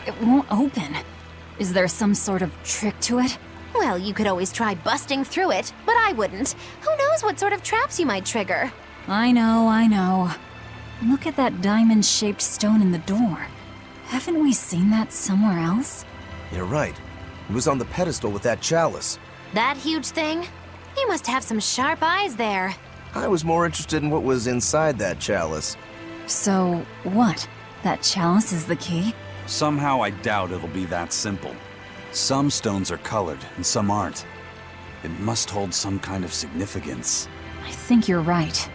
It won't open. Is there some sort of trick to it? Well, you could always try busting through it, but I wouldn't. Who knows what sort of traps you might trigger? I know. Look at that diamond-shaped stone in the door. Haven't we seen that somewhere else? You're right. It was on the pedestal with that chalice. That huge thing? You must have some sharp eyes there. I was more interested in what was inside that chalice. So, what? That chalice is the key? Somehow I doubt it'll be that simple. Some stones are colored and some aren't. It must hold some kind of significance. I think you're right.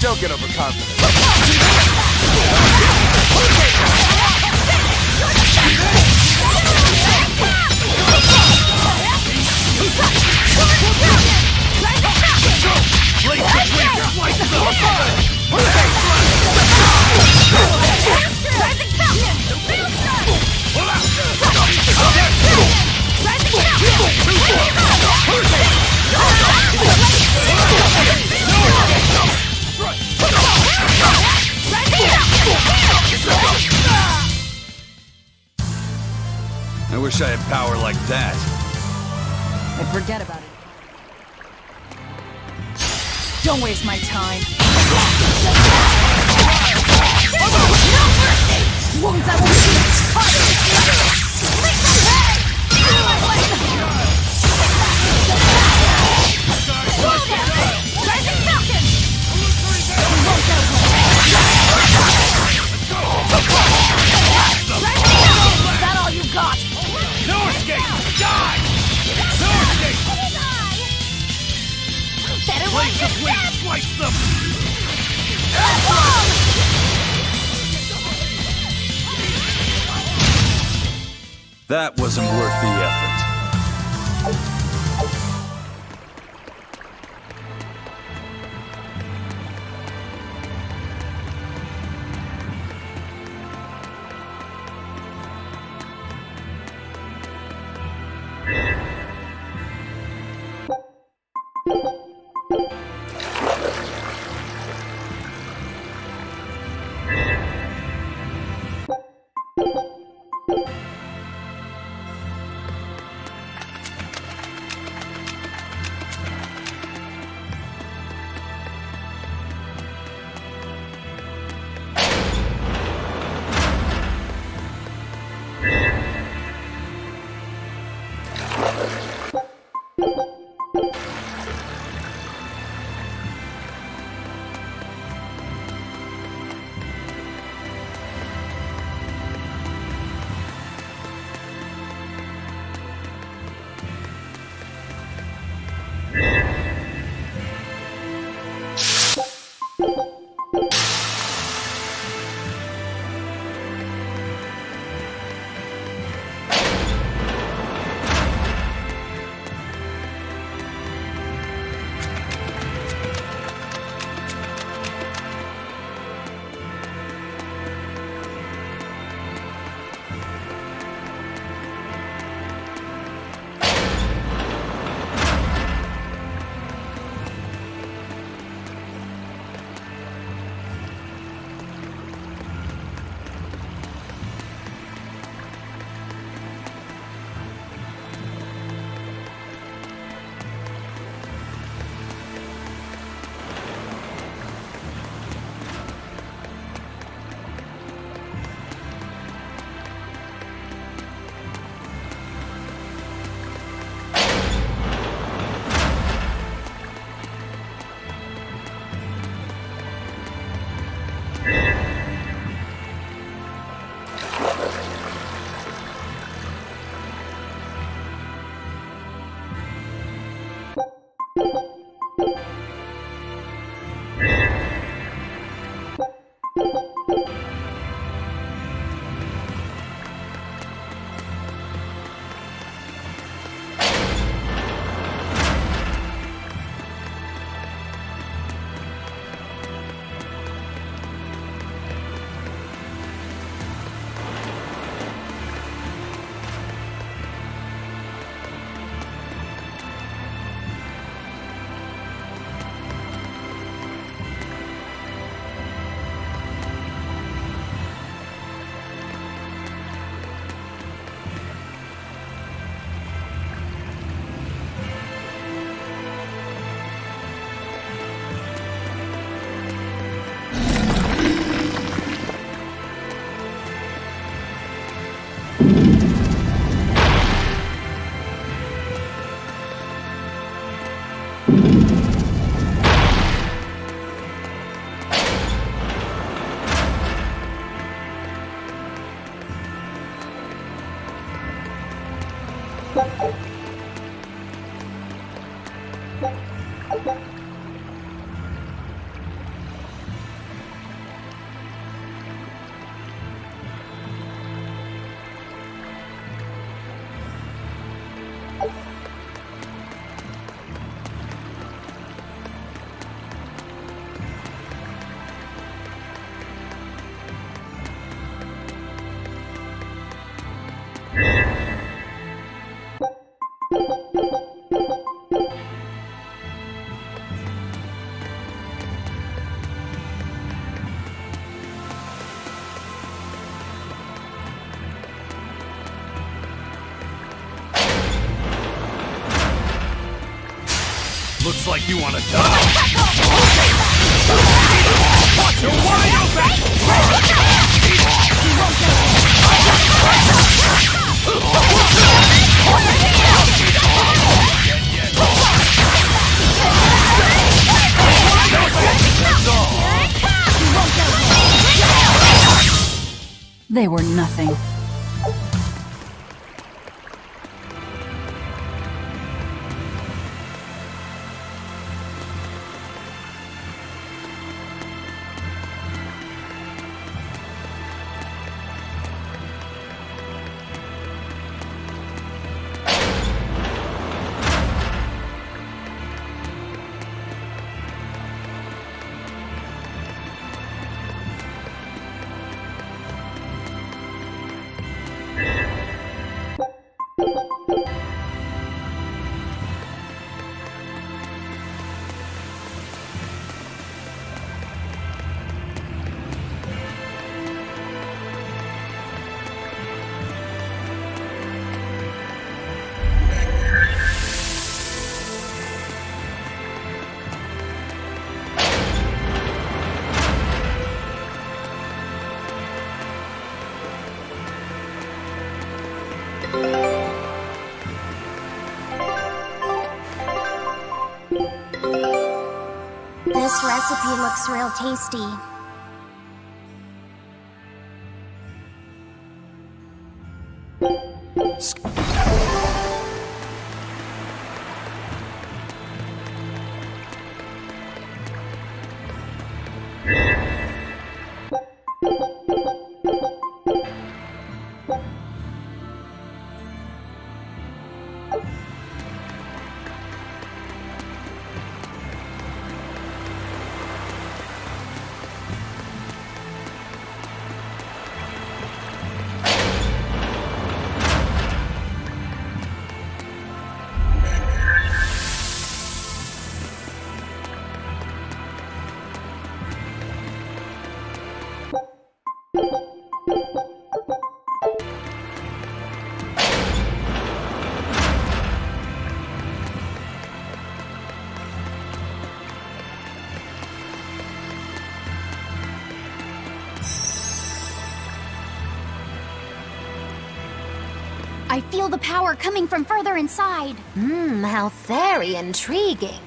Don't get overconfident. I wish I had power like that. I'd forget about it. Don't waste my time. Wounds that will Is that all you got? No escape! Die! No escape! Better watch Blaze your of wind, step! slice them! That wasn't worth the effort. Looks like you want to die. Watch your wide They were nothing. This recipe looks real tasty. I feel the power coming from further inside. How very intriguing.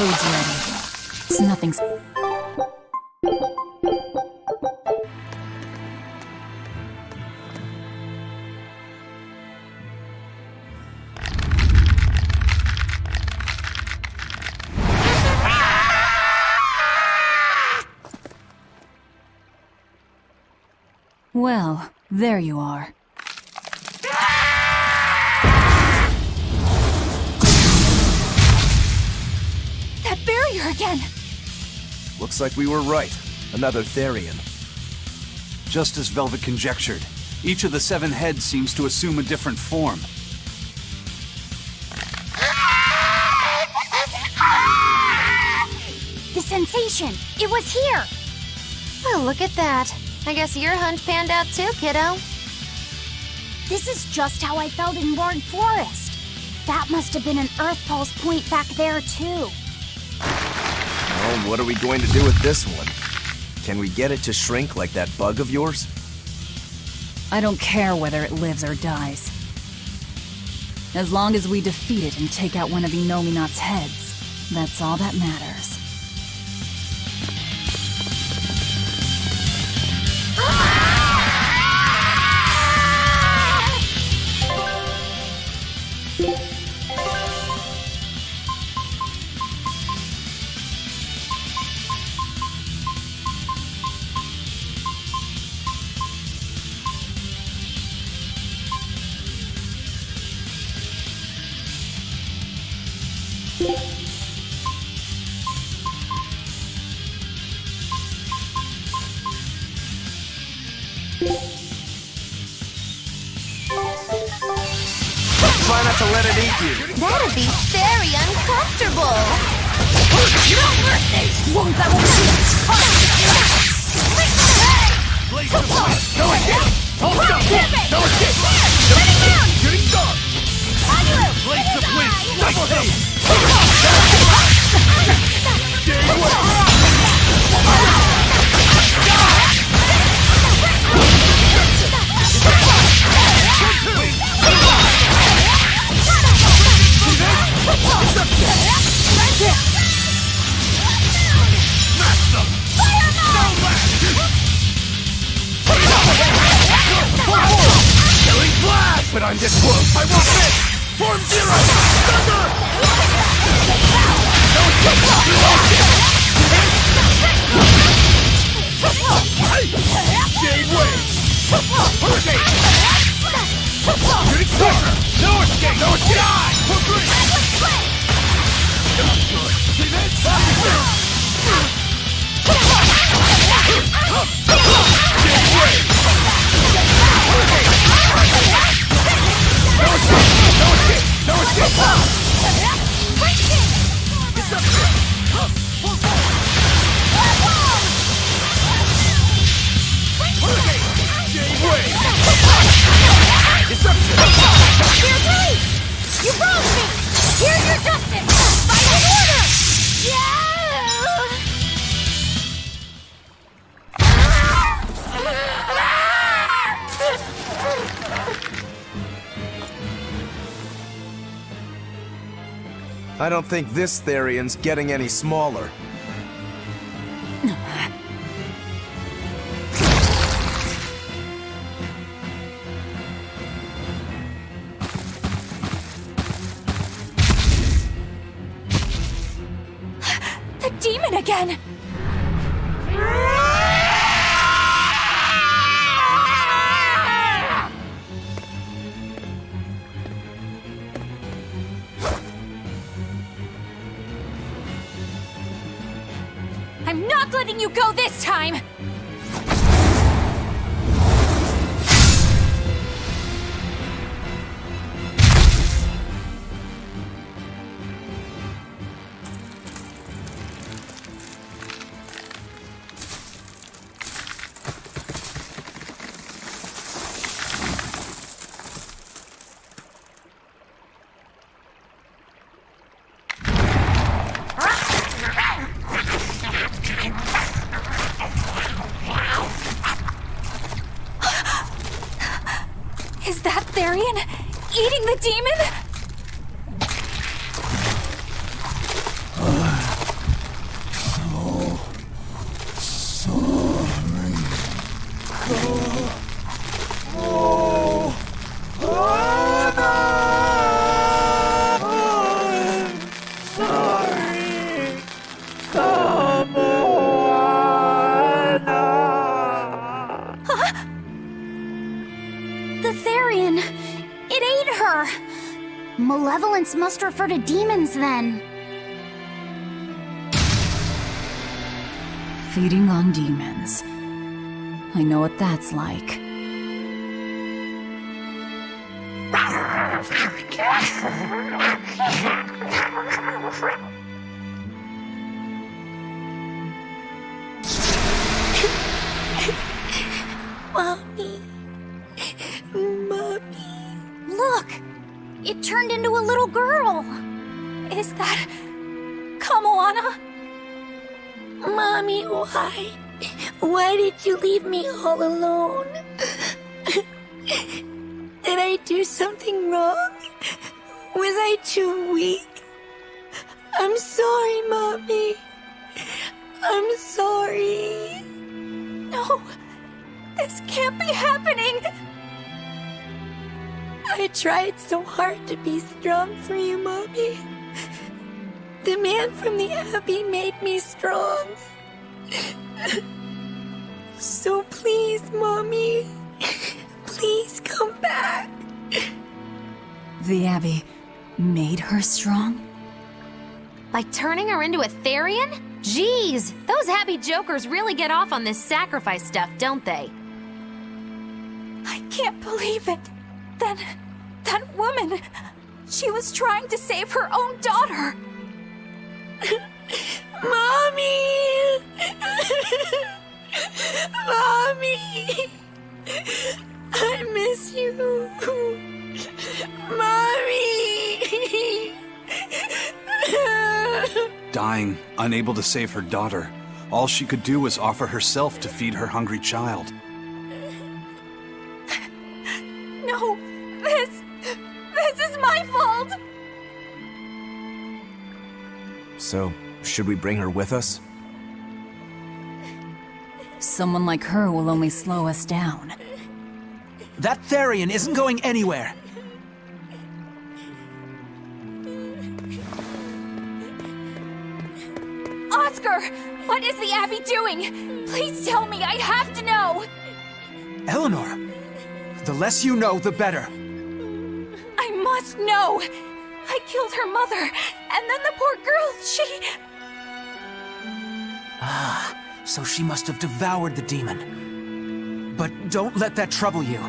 Food's ready. It's nothing. Well, there you are. That barrier again! Looks like we were right. Another Therian. Just as Velvet conjectured, each of the 7 heads seems to assume a different form. The sensation! It was here! Well, look at that. I guess your hunch panned out too, kiddo. This is just how I felt in Ward Forest. That must have been an Earth Pulse point back there, too. Well, what are we going to do with this one? Can we get it to shrink like that bug of yours? I don't care whether it lives or dies. As long as we defeat it and take out one of Inominat's heads, that's all that matters. Try not to let it eat you. That'd be very uncomfortable. Blaze of light. No escape. Hold up. No escape. Shooting star. Blaze of wind. Double hit. Stay away. Killing blast! But I'm this close. I want this! Form zero! Thunder! No escape! Jade wave! Hurricane! Shooting star! No escape! No escape! Die! For good! See this? Jade wave! No escape! No escape! No escape! It's up there! Full forward! Hurricane! Jade wave! It's up there! Here's Reese! You wronged me! Here's your justice! Fight in order! Yeah! I don't think this Therian's getting any smaller. The demon again! I'm not letting you go this time! Is that Therian eating the demon? The Therian! It ate her! Malevolence must refer to demons then. Feeding on demons. I know what that's like. Mommy. Look! It turned into a little girl! Is that Kamoana? Mommy, why? Why did you leave me all alone? Did I do something wrong? Was I too weak? I'm sorry, Mommy. I'm sorry. No! This can't be happening! I tried so hard to be strong for you, Mommy. The man from the Abbey made me strong. So please, Mommy, please come back. The Abbey made her strong? By turning her into a Therian? Jeez, those happy jokers really get off on this sacrifice stuff, don't they? I can't believe it. That woman, she was trying to save her own daughter. Mommy! Mommy! I miss you. Mommy! Dying, unable to save her daughter, all she could do was offer herself to feed her hungry child. No, this is my fault. So, should we bring her with us? Someone like her will only slow us down. That Therian isn't going anywhere. Oscar, what is the Abbey doing? Please tell me, I have to know. Eleanor, the less you know, the better. I must know. I killed her mother, and then the poor girl, she... So she must have devoured the demon. But don't let that trouble you.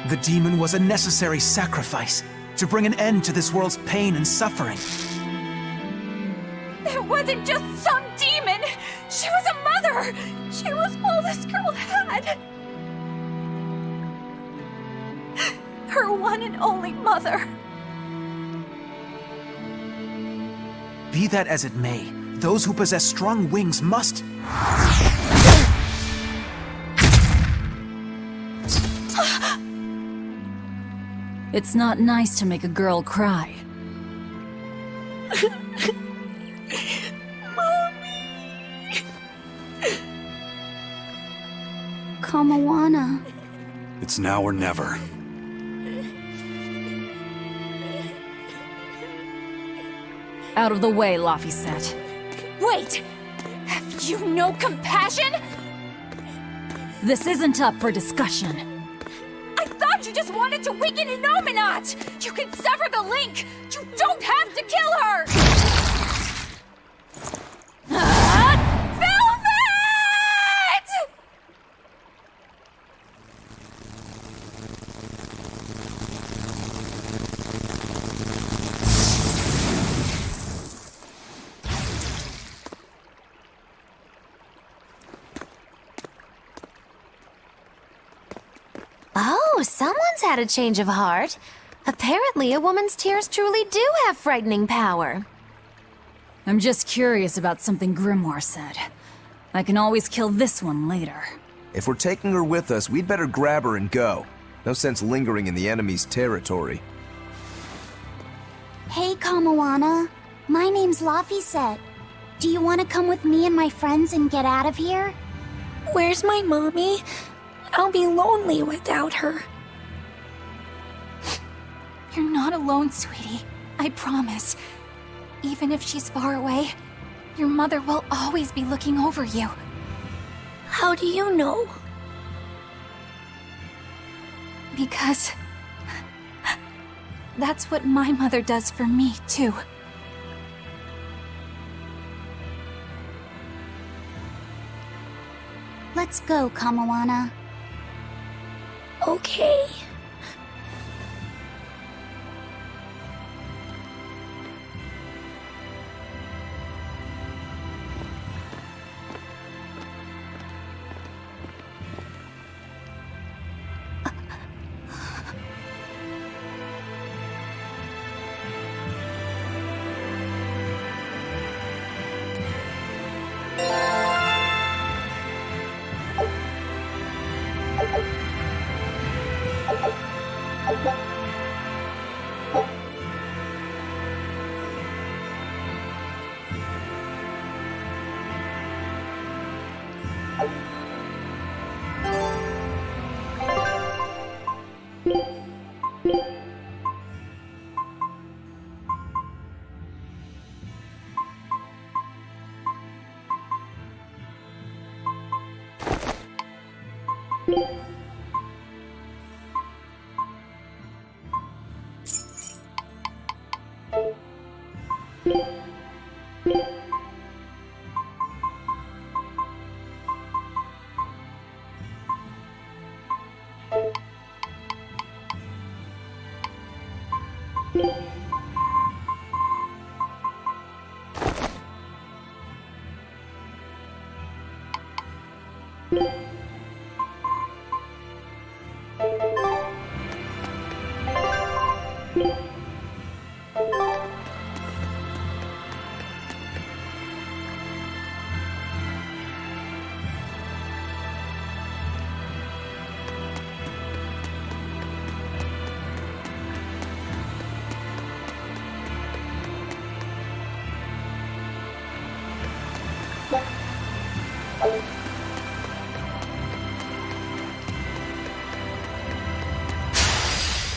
The demon was a necessary sacrifice to bring an end to this world's pain and suffering. It wasn't just some demon. She was a mother. She was all this girl had. Her one and only mother. Be that as it may, those who possess strong wings must... It's not nice to make a girl cry. Kamawana. It's now or never. Out of the way, Laphicet. Wait! Have you no compassion? This isn't up for discussion. I thought you just wanted to weaken Innominat! You can sever the link! You don't have to kill her! Velvet! Oh, someone's had a change of heart. Apparently, a woman's tears truly do have frightening power. I'm just curious about something Grimoire said. I can always kill this one later. If we're taking her with us, we'd better grab her and go. No sense lingering in the enemy's territory. Hey, Kamawana. My name's Laphicet. Do you want to come with me and my friends and get out of here? Where's my mommy? I'll be lonely without her. You're not alone, sweetie. I promise. Even if she's far away, your mother will always be looking over you. How do you know? Because that's what my mother does for me, too. Let's go, Kamawana. Okay.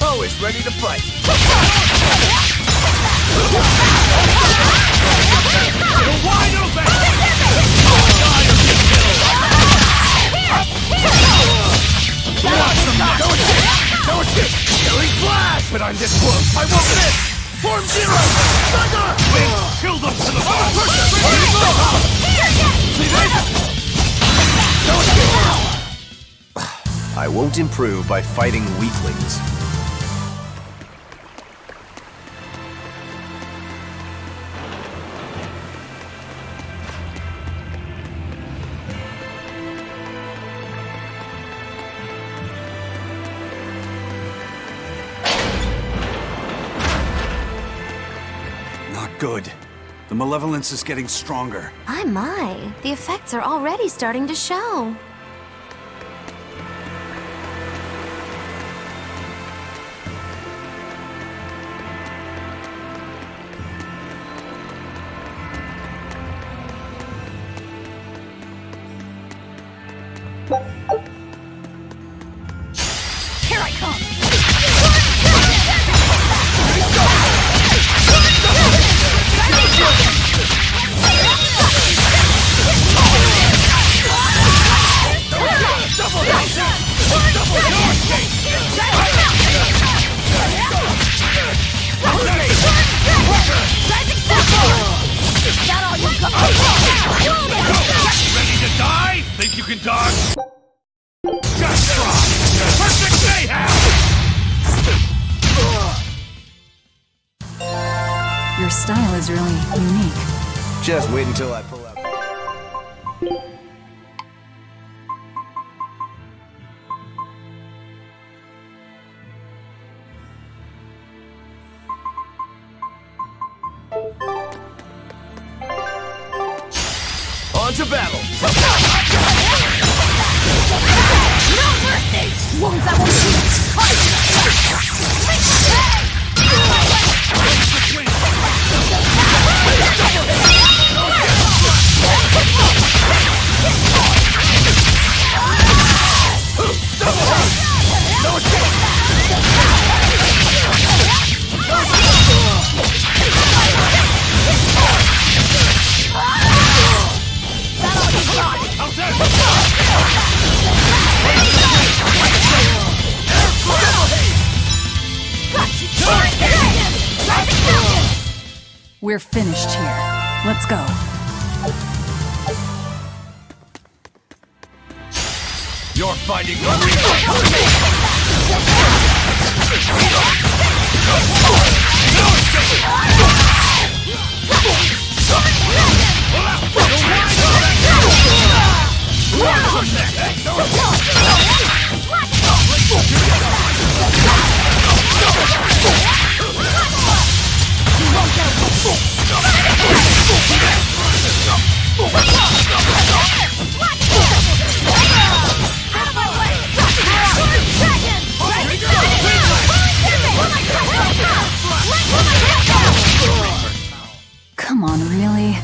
Always ready to fight. You're wide open! No escape! Killing flash! But I'm this close, I won't miss! Form zero! Thunder! Wings, chill them to the bottom! No escape! I won't improve by fighting weaklings. Not good. The malevolence is getting stronger. My. The effects are already starting to show. Here I come! Ready to die? Think you can dodge? Just try! Perfect mayhem! Your style is really unique. Just wait until I pull out. On to battle! No mercy! Wounds that won't We're finished here. Let's go. You're fighting the real. Come on, really?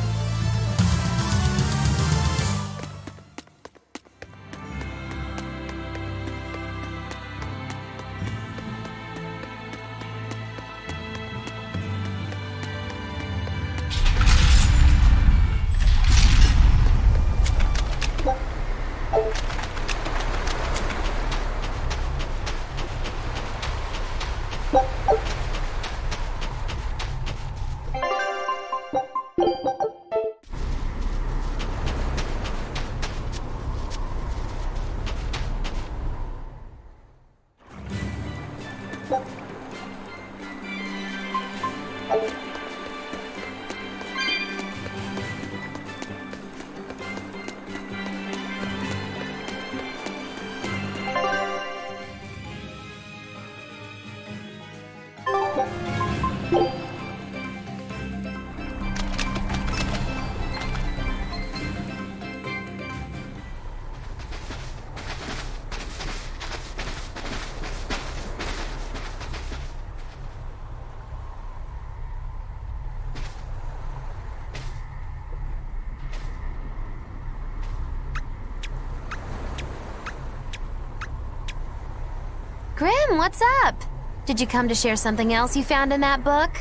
Grim, what's up? Did you come to share something else you found in that book?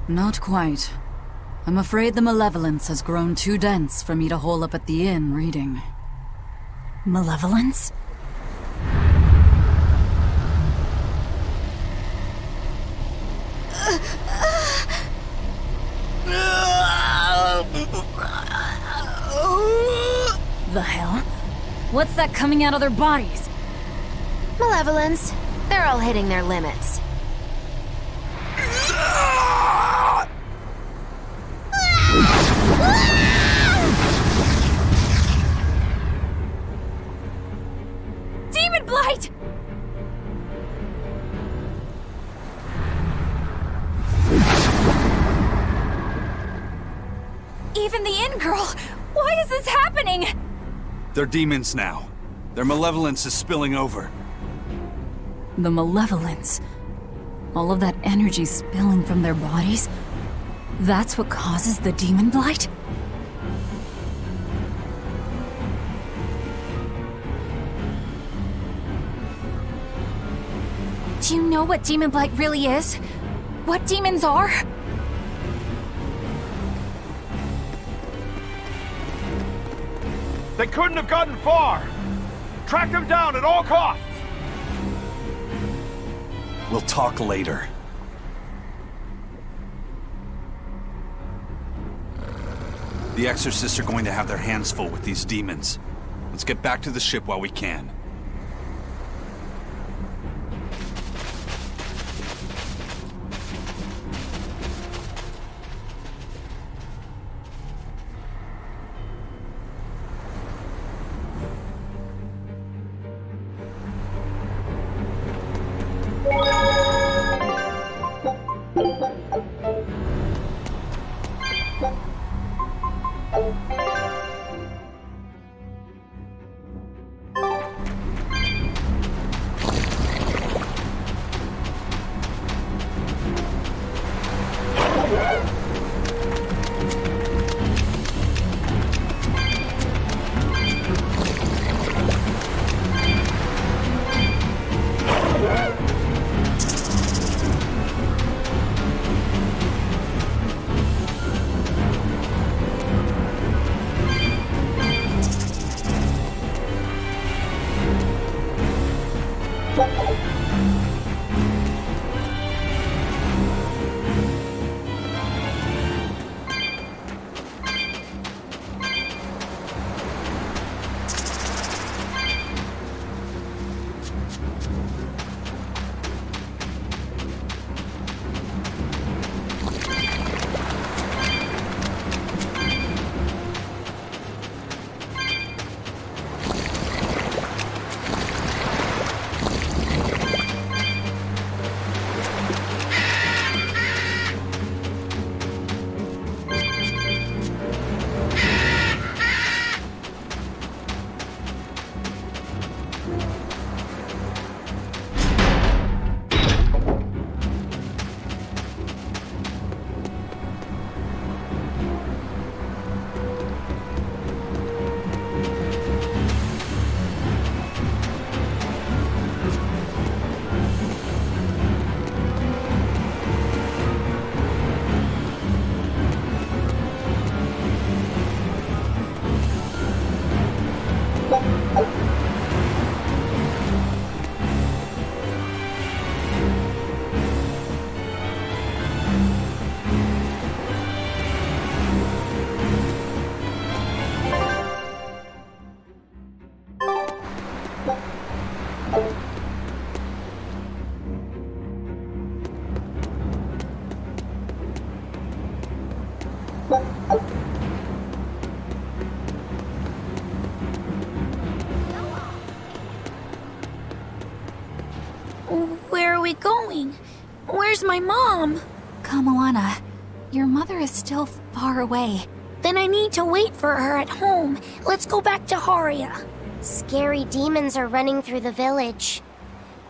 Not quite. I'm afraid the malevolence has grown too dense for me to hole up at the inn reading. Malevolence? The hell? What's that coming out of their bodies? Malevolence. They're all hitting their limits. Demon Blight! Even the inn girl! Why is this happening? They're demons now. Their malevolence is spilling over. The malevolence. All of that energy spilling from their bodies? That's what causes the demon blight? Do you know what demon blight really is? What demons are? They couldn't have gotten far. Track them down at all costs. We'll talk later. The exorcists are going to have their hands full with these demons. Let's get back to the ship while we can. Where are we going? Where's my mom? Kamoana, your mother is still far away. Then I need to wait for her at home. Let's go back to Haria. Scary demons are running through the village.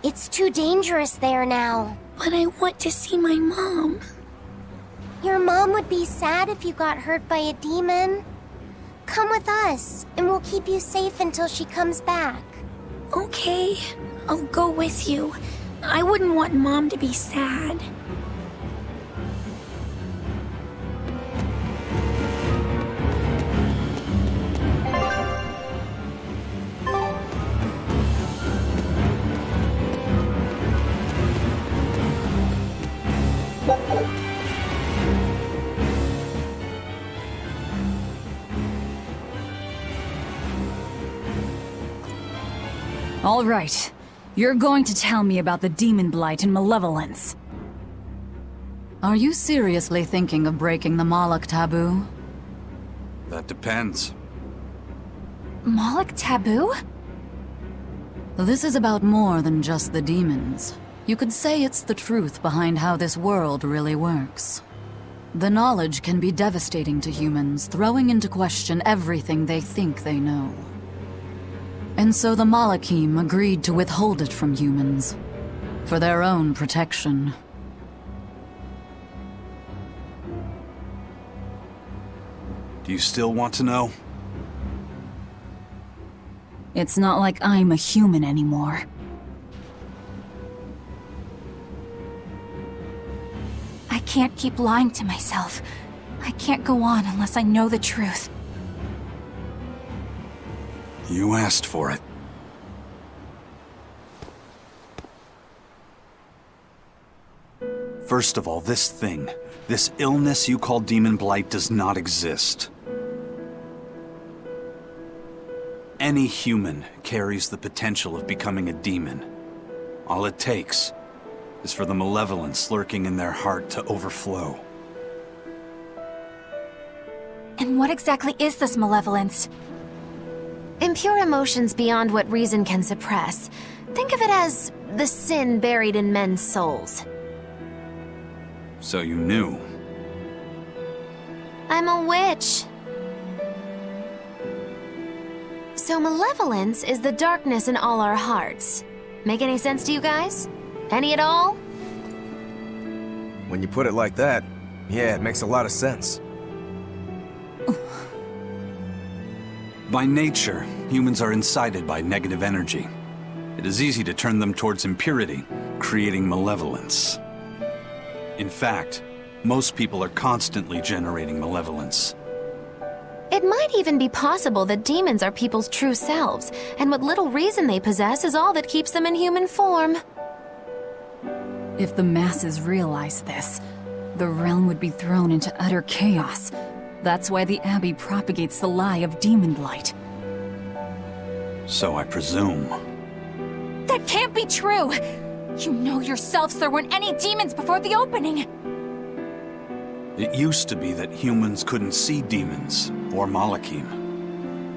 It's too dangerous there now. But I want to see my mom. Your mom would be sad if you got hurt by a demon. Come with us, and we'll keep you safe until she comes back. Okay, I'll go with you. I wouldn't want Mom to be sad. All right. You're going to tell me about the demon blight and malevolence. Are you seriously thinking of breaking the Moloch taboo? That depends. Moloch taboo? This is about more than just the demons. You could say it's the truth behind how this world really works. The knowledge can be devastating to humans, throwing into question everything they think they know. And so the Malachim agreed to withhold it from humans, for their own protection. Do you still want to know? It's not like I'm a human anymore. I can't keep lying to myself. I can't go on unless I know the truth. You asked for it. First of all, this thing, this illness you call Demon Blight does not exist. Any human carries the potential of becoming a demon. All it takes is for the malevolence lurking in their heart to overflow. And what exactly is this malevolence? Impure emotions beyond what reason can suppress. Think of it as the sin buried in men's souls. So you knew. I'm a witch. So malevolence is the darkness in all our hearts. Make any sense to you guys? Any at all? When you put it like that, yeah, it makes a lot of sense. By nature, humans are incited by negative energy. It is easy to turn them towards impurity, creating malevolence. In fact, most people are constantly generating malevolence. It might even be possible that demons are people's true selves, and what little reason they possess is all that keeps them in human form. If the masses realize this, the realm would be thrown into utter chaos. That's why the Abbey propagates the lie of demon blight. So I presume. That can't be true! You know yourselves there weren't any demons before the opening! It used to be that humans couldn't see demons, or Malachim.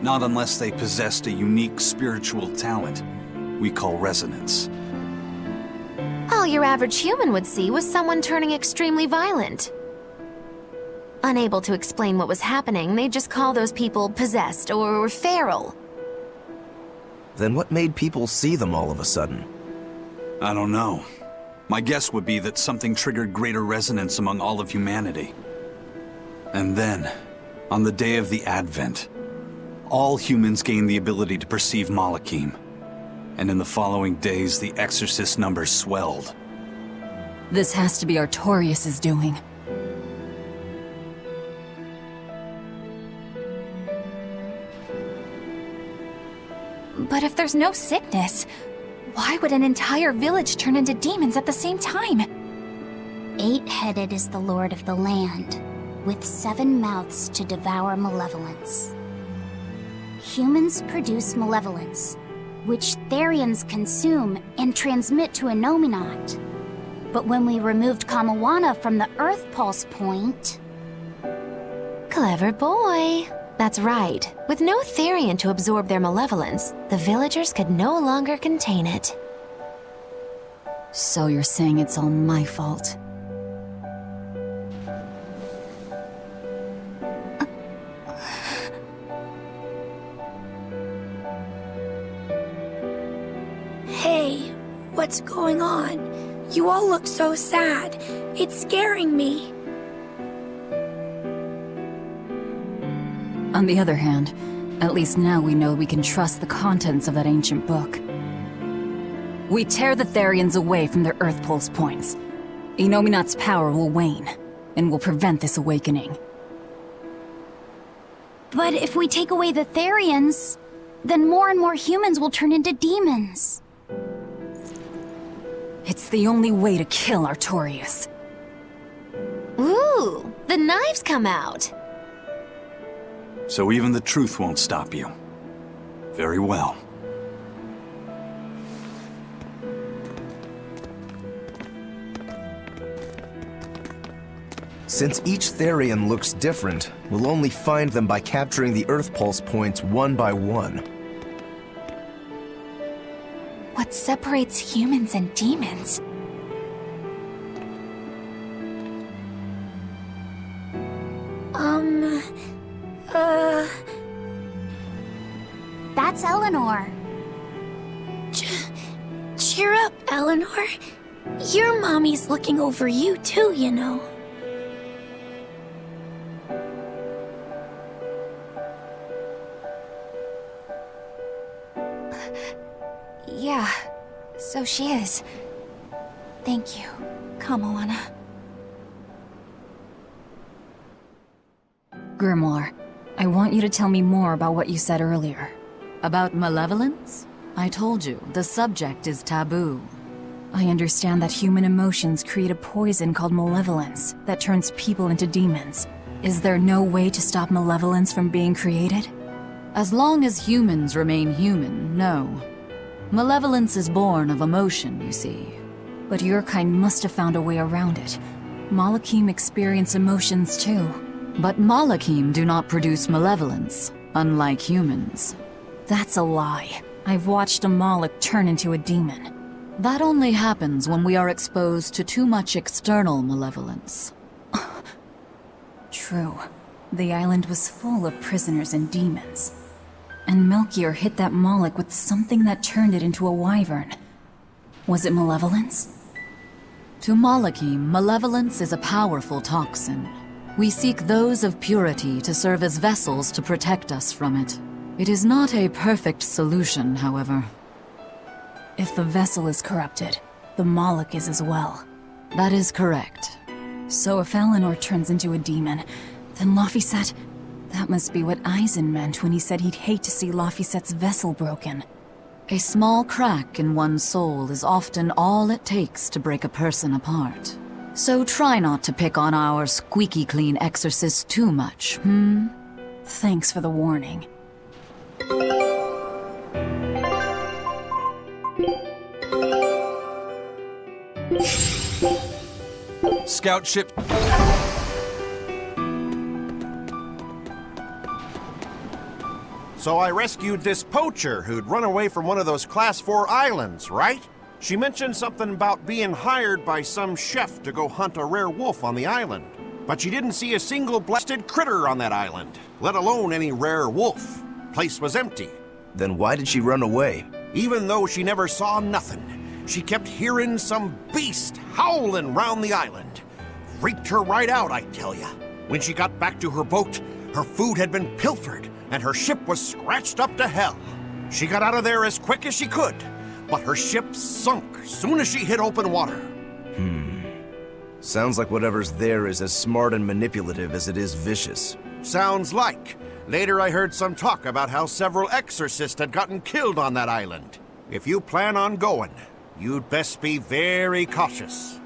Not unless they possessed a unique spiritual talent we call resonance. All your average human would see was someone turning extremely violent. Unable to explain what was happening, they just call those people possessed or feral. Then what made people see them all of a sudden? I don't know. My guess would be that something triggered greater resonance among all of humanity. And then, on the day of the Advent, all humans gained the ability to perceive Malachim. And in the following days, the exorcist numbers swelled. This has to be Artorius' doing. But if there's no sickness, why would an entire village turn into demons at the same time? 8-headed is the lord of the land, with 7 mouths to devour malevolence. Humans produce malevolence, which Therians consume and transmit to Innominat. But when we removed Kamawana from the Earth Pulse point... Clever boy. That's right. With no Therian to absorb their malevolence, the villagers could no longer contain it. So you're saying it's all my fault? Hey, what's going on? You all look so sad. It's scaring me. On the other hand, at least now we know we can trust the contents of that ancient book. We tear the Therians away from their Earth Pulse points. Inominat's power will wane, and will prevent this awakening. But if we take away the Therians, then more and more humans will turn into demons. It's the only way to kill Artorias. Ooh, the knives come out. So even the truth won't stop you. Very well. Since each Therian looks different, we'll only find them by capturing the Earth Pulse points one by one. What separates humans and demons? That's Eleanor. Cheer up, Eleanor. Your mommy's looking over you too, you know. Yeah, so she is. Thank you. Come, Alana. Grimoire, I want you to tell me more about what you said earlier. About malevolence? I told you, the subject is taboo. I understand that human emotions create a poison called malevolence that turns people into demons. Is there no way to stop malevolence from being created? As long as humans remain human, no. Malevolence is born of emotion, you see. But your kind must have found a way around it. Malakim experience emotions too. But Malakim do not produce malevolence, unlike humans. That's a lie. I've watched a Malak turn into a demon. That only happens when we are exposed to too much external malevolence. True. The island was full of prisoners and demons. And Melchior hit that Malak with something that turned it into a wyvern. Was it malevolence? To Malakim, malevolence is a powerful toxin. We seek those of purity to serve as vessels to protect us from it. It is not a perfect solution, however. If the vessel is corrupted, the Malak is as well. That is correct. So if Eleanor turns into a demon, then Laphicet... That must be what Eisen meant when he said he'd hate to see Laphicet's vessel broken. A small crack in one's soul is often all it takes to break a person apart. So try not to pick on our squeaky clean exorcist too much, Thanks for the warning. Scout ship. So I rescued this poacher who'd run away from one of those Class 4 islands, right? She mentioned something about being hired by some chef to go hunt a rare wolf on the island. But she didn't see a single blasted critter on that island, let alone any rare wolf. Place was empty. Then why did she run away? Even though she never saw nothing, she kept hearing some beast howling round the island. Freaked her right out, I tell ya. When she got back to her boat, her food had been pilfered, and her ship was scratched up to hell. She got out of there as quick as she could, but her ship sunk soon as she hit open water. Sounds like whatever's there is as smart and manipulative as it is vicious. Sounds like. Later I heard some talk about how several exorcists had gotten killed on that island. If you plan on going, you'd best be very cautious.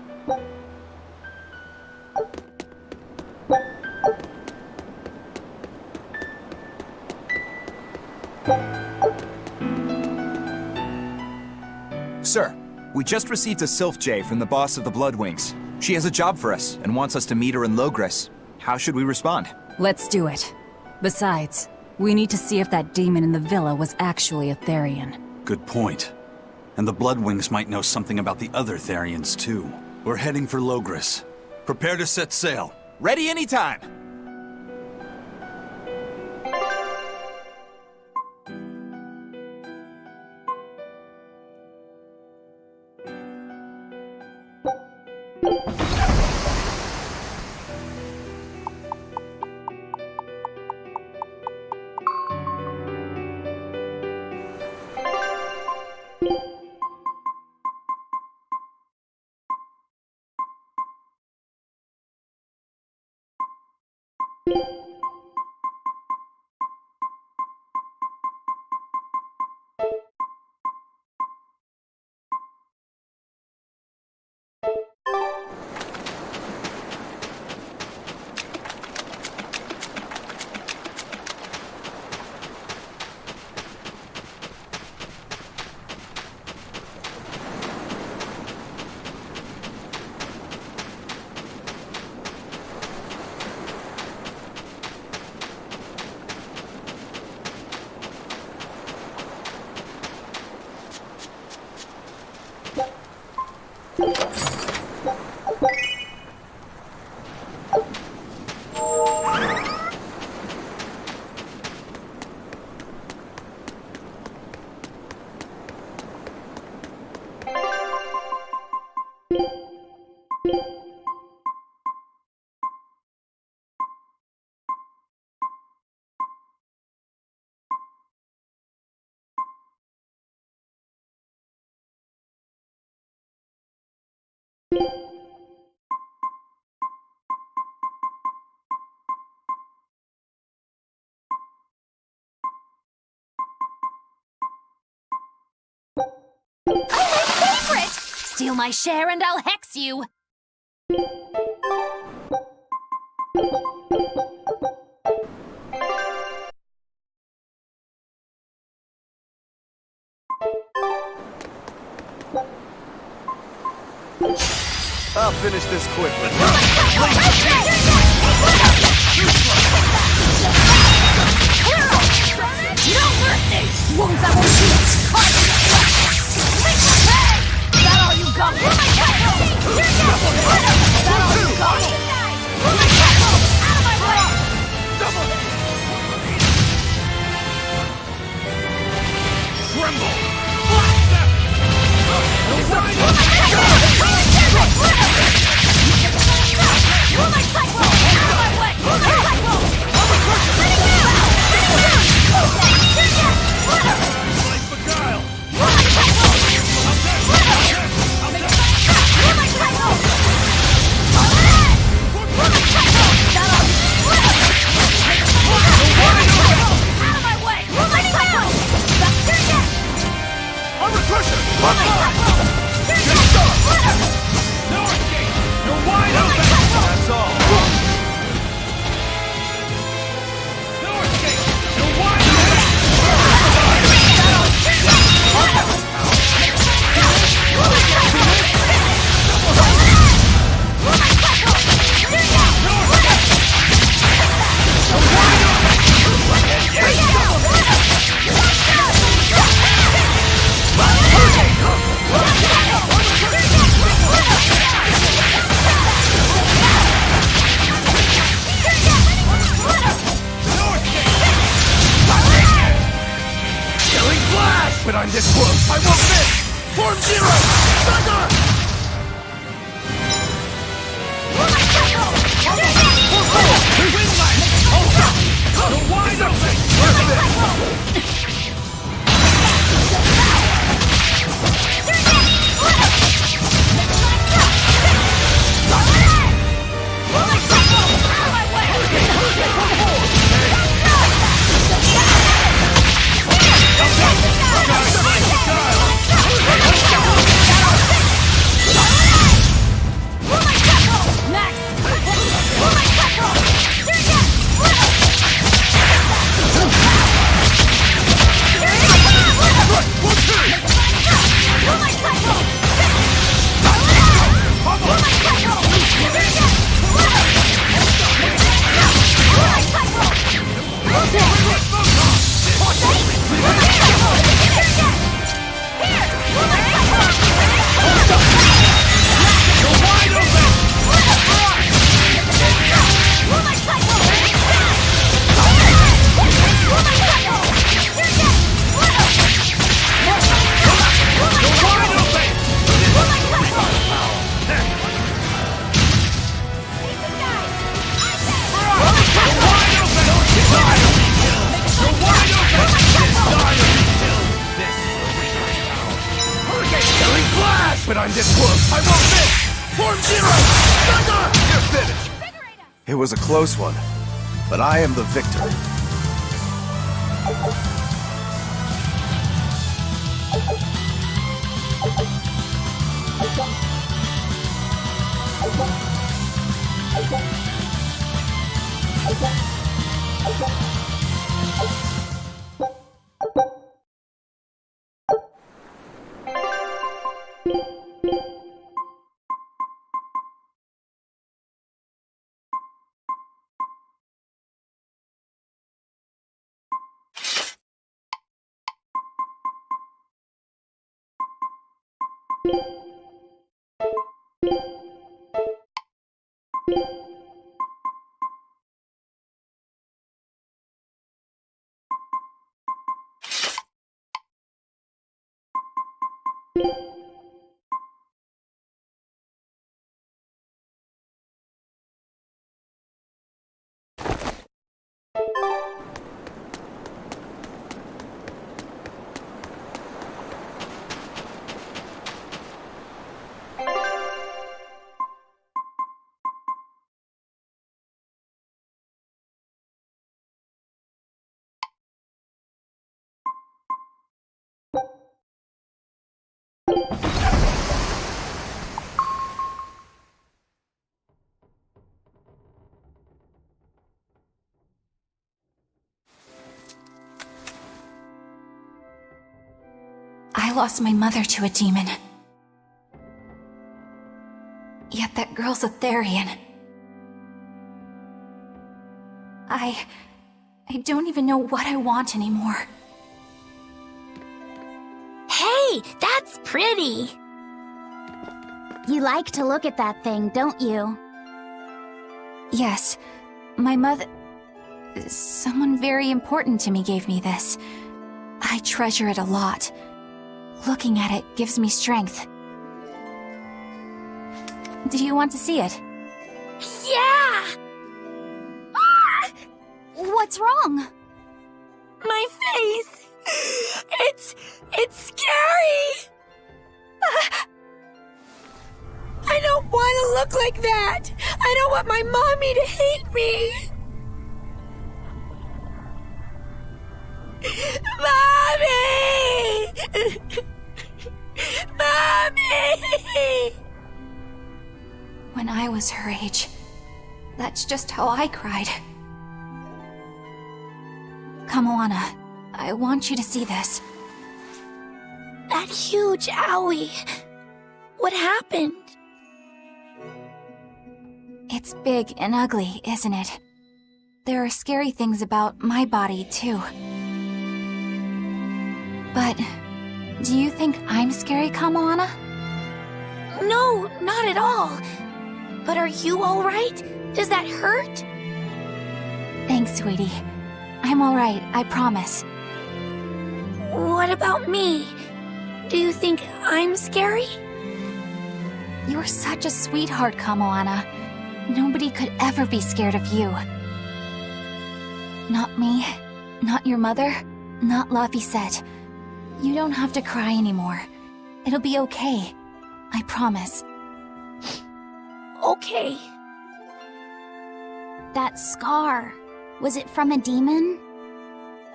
Sir, we just received a Sylph J from the boss of the Bloodwings. She has a job for us and wants us to meet her in Logres. How should we respond? Let's do it. Besides, we need to see if that demon in the villa was actually a Therian. Good point. And the Bloodwings might know something about the other Therians, too. We're heading for Logris. Prepare to set sail. Ready anytime! Favorite! Steal my share and I'll hex you! I'll finish this quickly. No mercy! Wounds I won't shoot! Is that all you got? Is that all you got? Out of my way! Tremble! But I'm this close, I won't miss! Form Zero! Thunder! Windlash! Wide open! It was a close one, but I am the victor. I lost my mother to a demon. Yet that girl's a Therian. I don't even know what I want anymore. Hey, that's pretty! You like to look at that thing, don't you? Yes, my mother... Someone very important to me gave me this. I treasure it a lot. Looking at it gives me strength. Do you want to see it? Yeah! Ah! What's wrong? My face! It's scary! I don't want to look like that! I don't want my mommy to hate me! Mommy! Mommy! When I was her age, that's just how I cried. Come, Moana. I want you to see this. That huge owie. What happened? It's big and ugly, isn't it? There are scary things about my body, too. But do you think I'm scary, Kamoana? No, not at all. But are you alright? Does that hurt? Thanks, sweetie. I'm alright, I promise. What about me? Do you think I'm scary? You're such a sweetheart, Kamoana. Nobody could ever be scared of you. Not me, not your mother, not Laphicet. You don't have to cry anymore. It'll be okay. I promise. Okay. That scar, was it from a demon?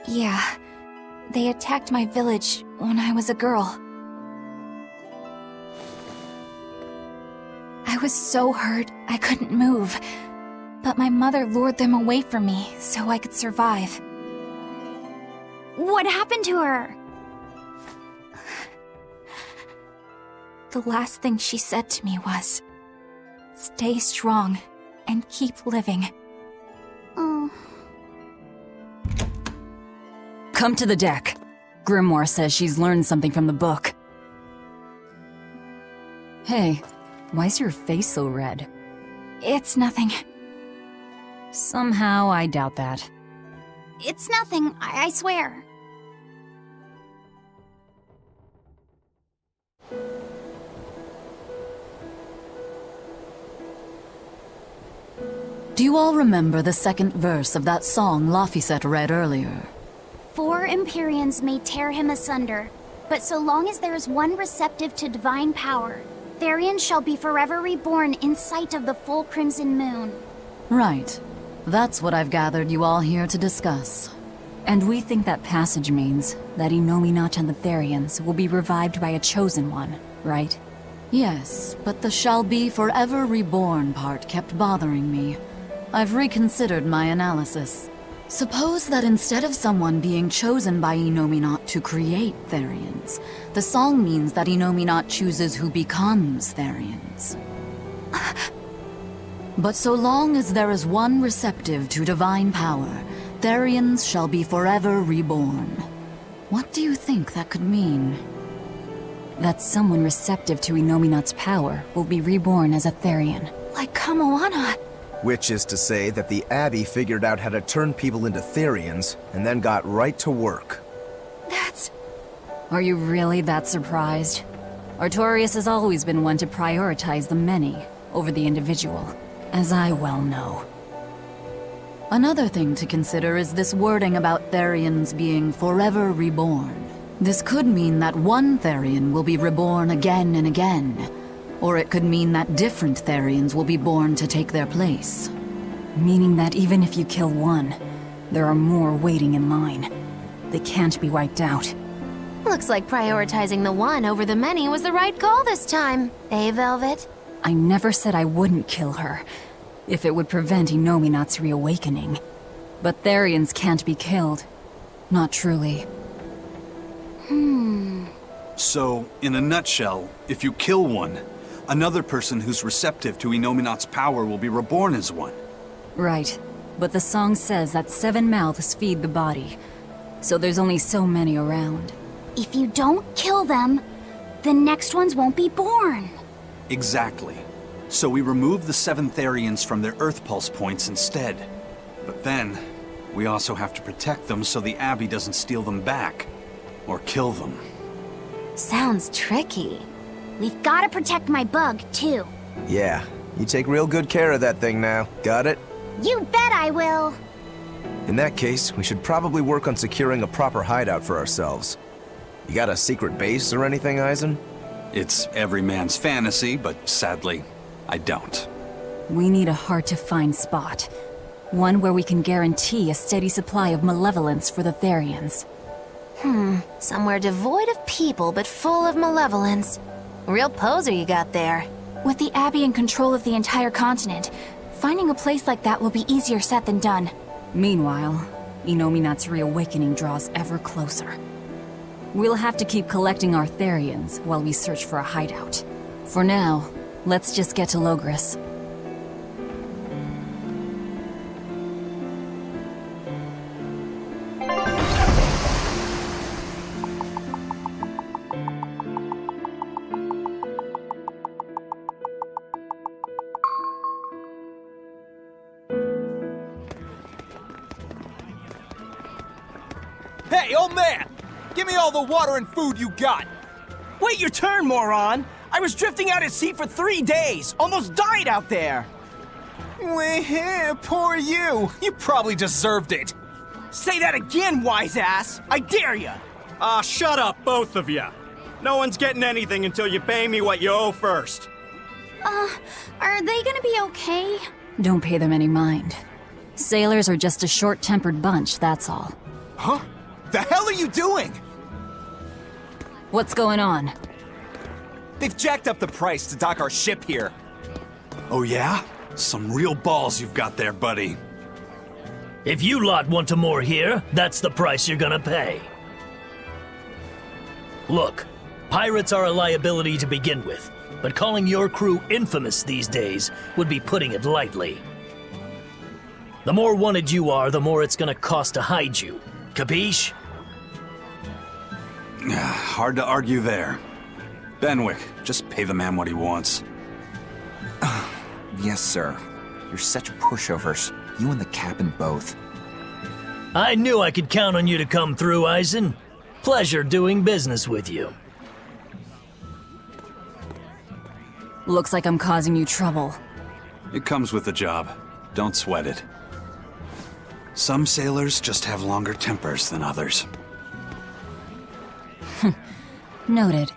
Yeah. They attacked my village when I was a girl. I was so hurt I couldn't move. But my mother lured them away from me so I could survive. What happened to her? The last thing she said to me was, "Stay strong and keep living." Oh. Come to the deck. Grimoire says she's learned something from the book. Hey, why's your face so red? It's nothing. Somehow I doubt that. It's nothing, I swear. Do you all remember the second verse of that song Laphicet read earlier? 4 Empyreans may tear him asunder, but so long as there is one receptive to divine power, Therian shall be forever reborn in sight of the full crimson moon. Right. That's what I've gathered you all here to discuss. And we think that passage means that Innominat and the Therians will be revived by a chosen one, right? Yes, but the shall be forever reborn part kept bothering me. I've reconsidered my analysis. Suppose that instead of someone being chosen by Innominat to create Therians, the song means that Innominat chooses who becomes Therians. But so long as there is one receptive to divine power, Therians shall be forever reborn. What do you think that could mean? That someone receptive to Innominat's power will be reborn as a Therian. Like Kamoana. Which is to say that the Abbey figured out how to turn people into Therians, and then got right to work. That's... Are you really that surprised? Artorias has always been one to prioritize the many over the individual, as I well know. Another thing to consider is this wording about Therians being forever reborn. This could mean that one Therian will be reborn again and again, or it could mean that different Therians will be born to take their place. Meaning that even if you kill one, there are more waiting in line. They can't be wiped out. Looks like prioritizing the one over the many was the right call this time. Eh, Velvet? I never said I wouldn't kill her, if it would prevent Innominat's reawakening. But Therians can't be killed. Not truly. So, in a nutshell, if you kill one, another person who's receptive to Innominat's power will be reborn as one. Right. But the song says that 7 mouths feed the body, so there's only so many around. If you don't kill them, the next ones won't be born. Exactly. So we remove the 7 Therians from their Earth Pulse points instead. But then, we also have to protect them so the Abbey doesn't steal them back. Or kill them. Sounds tricky. We've got to protect my bug, too. Yeah, you take real good care of that thing now. Got it? You bet I will. In that case, we should probably work on securing a proper hideout for ourselves. You got a secret base or anything, Eisen? It's every man's fantasy, but sadly, I don't. We need a hard-to-find spot. One where we can guarantee a steady supply of malevolence for the Therians. Somewhere devoid of people but full of malevolence. Real poser you got there. With the Abbey in control of the entire continent, finding a place like that will be easier said than done. Meanwhile, Innominat's reawakening draws ever closer. We'll have to keep collecting our Therians while we search for a hideout. For now, let's just get to Logris. Hey, old man! Give me all the water and food you got! Wait your turn, moron! I was drifting out at sea for 3 days! Almost died out there! Poor you! You probably deserved it! Say that again, wise ass! I dare ya! Shut up, both of you. No one's getting anything until you pay me what you owe first. Are they gonna be okay? Don't pay them any mind. Sailors are just a short-tempered bunch, that's all. Huh? The hell are you doing? What's going on? They've jacked up the price to dock our ship here. Oh yeah? Some real balls you've got there, buddy. If you lot want to moor here, that's the price you're gonna pay. Look, pirates are a liability to begin with, but calling your crew infamous these days would be putting it lightly. The more wanted you are, the more it's gonna cost to hide you. Capiche? Hard to argue there. Benwick, just pay the man what he wants. Yes, sir. You're such pushovers. You and the captain both. I knew I could count on you to come through, Eisen. Pleasure doing business with you. Looks like I'm causing you trouble. It comes with the job. Don't sweat it. Some sailors just have longer tempers than others. Noted.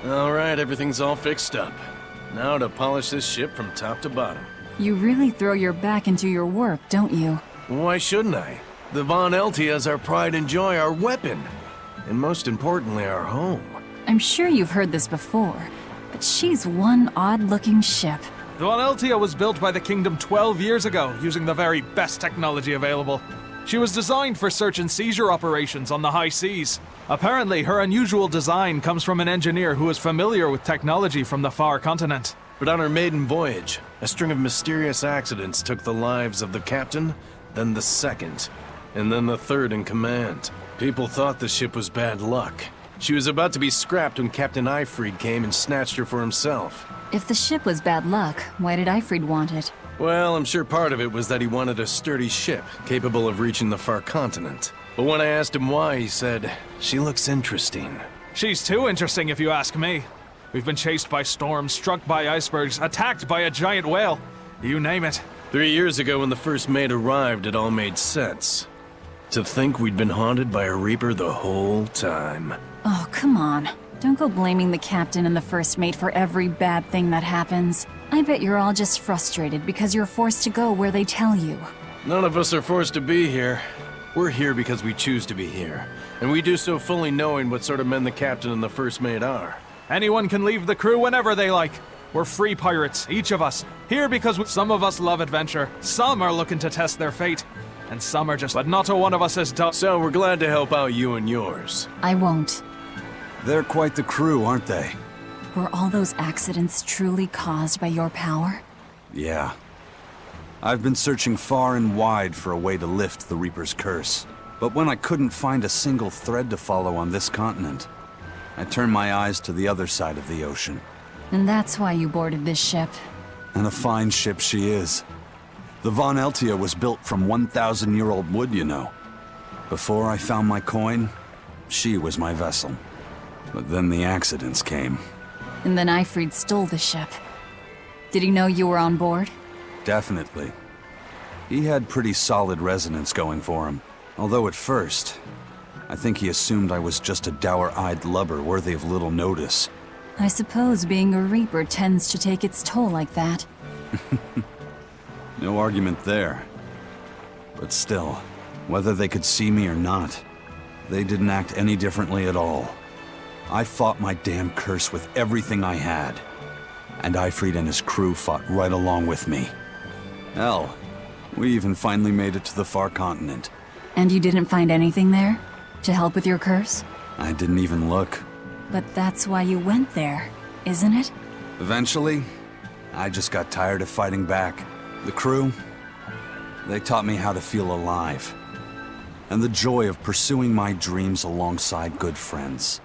Alright, everything's all fixed up. Now to polish this ship from top to bottom. You really throw your back into your work, don't you? Why shouldn't I? The Von Eltia is our pride and joy, our weapon. And most importantly, our home. I'm sure you've heard this before, but she's one odd-looking ship. The Von Eltia was built by the Kingdom 12 years ago, using the very best technology available. She was designed for search and seizure operations on the high seas. Apparently, her unusual design comes from an engineer who is familiar with technology from the far continent. But on her maiden voyage, a string of mysterious accidents took the lives of the captain, then the second, and then the third in command. People thought the ship was bad luck. She was about to be scrapped when Captain Eifried came and snatched her for himself. If the ship was bad luck, why did Eifried want it? Well, I'm sure part of it was that he wanted a sturdy ship, capable of reaching the far continent. But when I asked him why, he said, "She looks interesting." She's too interesting if you ask me. We've been chased by storms, struck by icebergs, attacked by a giant whale. You name it. 3 years ago when the first mate arrived, it all made sense. To think we'd been haunted by a Reaper the whole time. Oh, come on. Don't go blaming the captain and the first mate for every bad thing that happens. I bet you're all just frustrated because you're forced to go where they tell you. None of us are forced to be here. We're here because we choose to be here. And we do so fully knowing what sort of men the captain and the first mate are. Anyone can leave the crew whenever they like. We're free pirates, each of us. Here because some of us love adventure, some are looking to test their fate, and some are just, but not a one of us has done. So we're glad to help out you and yours. I won't. They're quite the crew, aren't they? Were all those accidents truly caused by your power? Yeah. I've been searching far and wide for a way to lift the Reaper's curse. But when I couldn't find a single thread to follow on this continent, I turned my eyes to the other side of the ocean. And that's why you boarded this ship. And a fine ship she is. The Von Eltia was built from 1,000-year-old wood, you know. Before I found my coin, she was my vessel. But then the accidents came. And then Eifried stole the ship. Did he know you were on board? Definitely. He had pretty solid resonance going for him. Although at first, I think he assumed I was just a dour-eyed lubber worthy of little notice. I suppose being a Reaper tends to take its toll like that. No argument there. But still, whether they could see me or not, they didn't act any differently at all. I fought my damn curse with everything I had. And Eifried and his crew fought right along with me. Hell, we even finally made it to the far continent. And you didn't find anything there? To help with your curse? I didn't even look. But that's why you went there, isn't it? Eventually, I just got tired of fighting back. The crew, they taught me how to feel alive. And the joy of pursuing my dreams alongside good friends.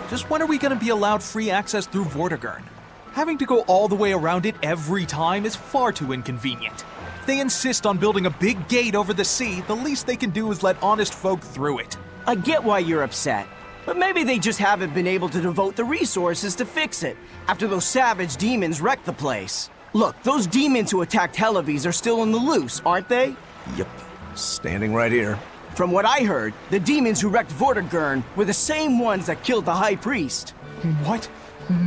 Just when are we gonna be allowed free access through Vortigern? Having to go all the way around it every time is far too inconvenient. If they insist on building a big gate over the sea, the least they can do is let honest folk through it. I get why you're upset, but maybe they just haven't been able to devote the resources to fix it after those savage demons wrecked the place. Look, those demons who attacked Helavis are still on the loose, aren't they? Yep. Standing right here. From what I heard, the demons who wrecked Vortigern were the same ones that killed the High Priest. What?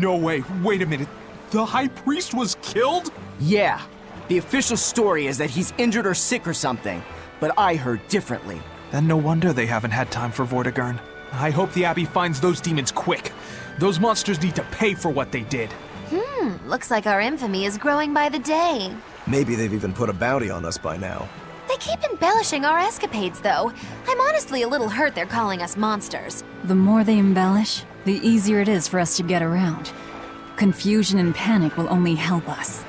No way. Wait a minute. The High Priest was killed? Yeah. The official story is that he's injured or sick or something, but I heard differently. Then no wonder they haven't had time for Vortigern. I hope the Abbey finds those demons quick. Those monsters need to pay for what they did. Looks like our infamy is growing by the day. Maybe they've even put a bounty on us by now. They keep embellishing our escapades, though. I'm honestly a little hurt they're calling us monsters. The more they embellish, the easier it is for us to get around. Confusion and panic will only help us.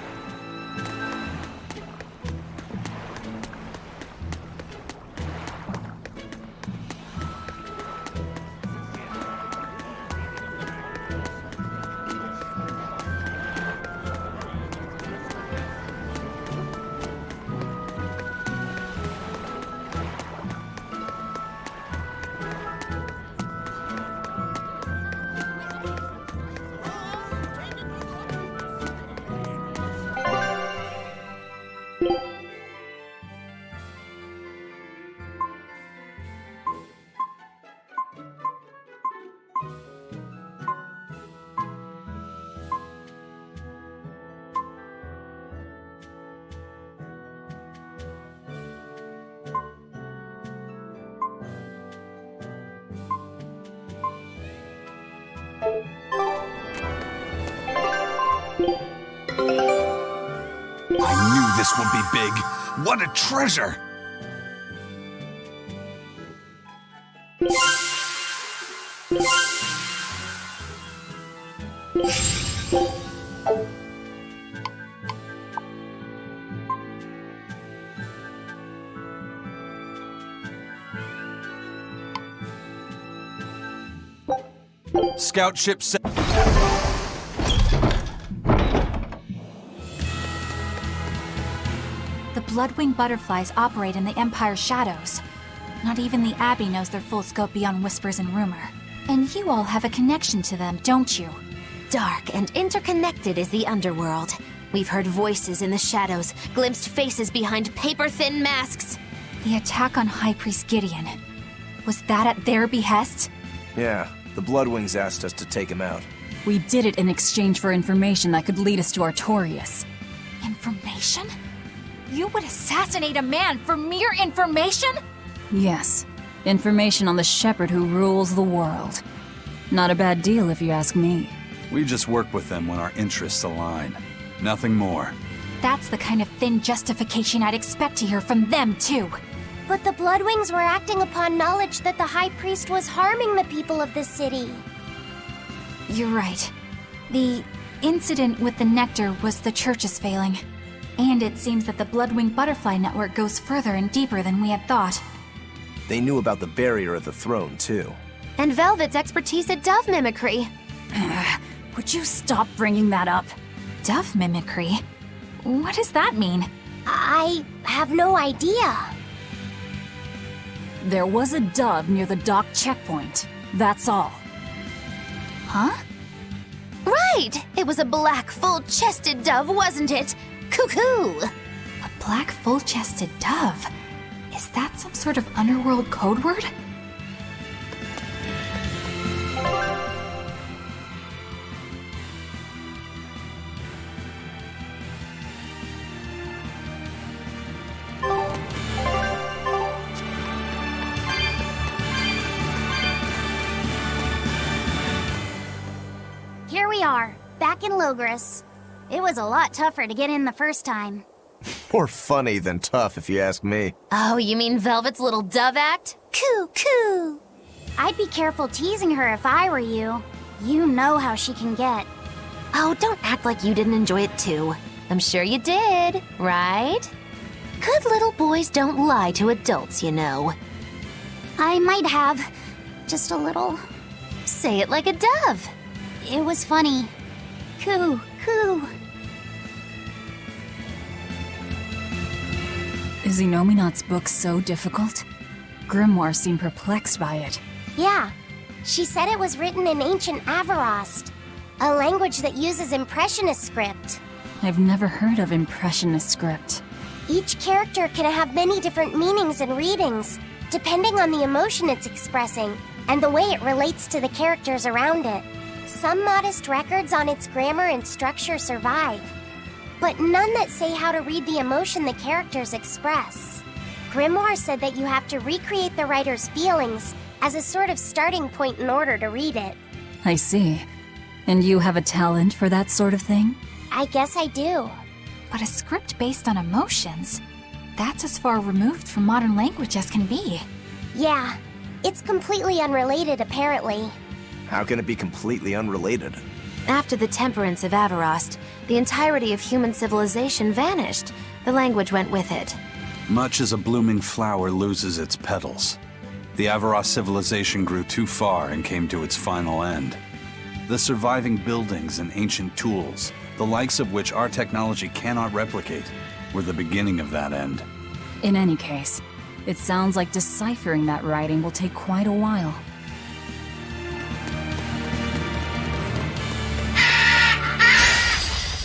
I knew this would be big. What a treasure! Scout ship set. The Bloodwing butterflies operate in the Empire's shadows. Not even the Abbey knows their full scope beyond whispers and rumor. And you all have a connection to them, don't you? Dark and interconnected is the underworld. We've heard voices in the shadows, glimpsed faces behind paper-thin masks. The attack on High Priest Gideon. Was that at their behest? Yeah, the Bloodwings asked us to take him out. We did it in exchange for information that could lead us to Artorias. Information? You would assassinate a man for mere information? Yes, information on the shepherd who rules the world. Not a bad deal if you ask me. We just work with them when our interests align. Nothing more. That's the kind of thin justification I'd expect to hear from them, too. But the Bloodwings were acting upon knowledge that the High Priest was harming the people of the city. You're right. The incident with the nectar was the Church's failing. And it seems that the Bloodwing Butterfly Network goes further and deeper than we had thought. They knew about the barrier at the throne, too. And Velvet's expertise at dove mimicry. Would you stop bringing that up? Dove mimicry? What does that mean? I have no idea. There was a dove near the dock checkpoint. That's all. Huh? Right! It was a black, full-chested dove, wasn't it? Cuckoo! A black, full-chested dove? Is that some sort of underworld code word? Here we are, back in Logris. It was a lot tougher to get in the first time. More funny than tough, if you ask me. Oh, you mean Velvet's little dove act? Coo, coo. I'd be careful teasing her if I were you. You know how she can get. Oh, don't act like you didn't enjoy it too. I'm sure you did, right? Good little boys don't lie to adults, you know. I might have. Just a little. Say it like a dove. It was funny. Coo, coo. Is Inominat's book so difficult? Grimoire seemed perplexed by it. Yeah, she said it was written in ancient Avarost, a language that uses Impressionist script. I've never heard of Impressionist script. Each character can have many different meanings and readings, depending on the emotion it's expressing and the way it relates to the characters around it. Some modest records on its grammar and structure survive, but none that say how to read the emotion the characters express. Grimoire said that you have to recreate the writer's feelings as a sort of starting point in order to read it. I see. And you have a talent for that sort of thing? I guess I do. But a script based on emotions? That's as far removed from modern language as can be. Yeah, it's completely unrelated apparently. How can it be completely unrelated? After the temperance of Avarost, the entirety of human civilization vanished. The language went with it. Much as a blooming flower loses its petals, the Avarost civilization grew too far and came to its final end. The surviving buildings and ancient tools, the likes of which our technology cannot replicate, were the beginning of that end. In any case, it sounds like deciphering that writing will take quite a while.